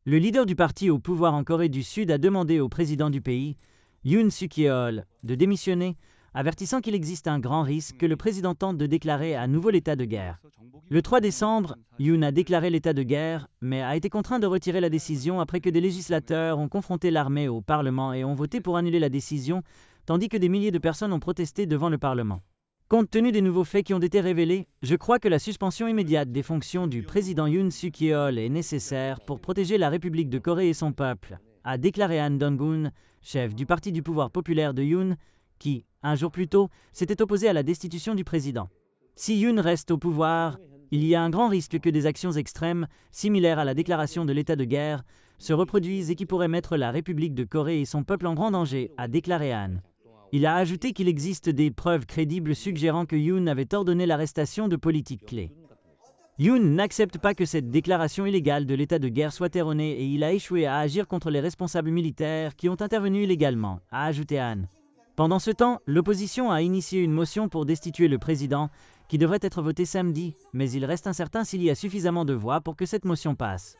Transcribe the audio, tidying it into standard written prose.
Le leader du parti au pouvoir en Corée du Sud a demandé au président du pays, Yoon Suk-yeol, de démissionner, avertissant qu'il existe un grand risque que le président tente de déclarer à nouveau l'état de guerre. Le 3 décembre, Yoon a déclaré l'état de guerre, mais a été contraint de retirer la décision après que des législateurs ont confronté l'armée au Parlement et ont voté pour annuler la décision, tandis que des milliers de personnes ont protesté devant le Parlement. Compte tenu des nouveaux faits qui ont été révélés, je crois que la suspension immédiate des fonctions du président Yoon Suk-yeol est nécessaire pour protéger la République de Corée et son peuple, a déclaré Han Dong-gun, chef du parti du pouvoir populaire de Yoon, qui, un jour plus tôt, s'était opposé à la destitution du président. Si Yoon reste au pouvoir, il y a un grand risque que des actions extrêmes, similaires à la déclaration de l'état de guerre, se reproduisent et qui pourraient mettre la République de Corée et son peuple en grand danger, a déclaré Han. Il a ajouté qu'il existe des preuves crédibles suggérant que Yoon avait ordonné l'arrestation de politiques clés. Yoon n'accepte pas que cette déclaration illégale de l'état de guerre soit erronée et il a échoué à agir contre les responsables militaires qui ont intervenu illégalement, a ajouté Han. Pendant ce temps, l'opposition a initié une motion pour destituer le président, qui devrait être votée samedi, mais il reste incertain s'il y a suffisamment de voix pour que cette motion passe.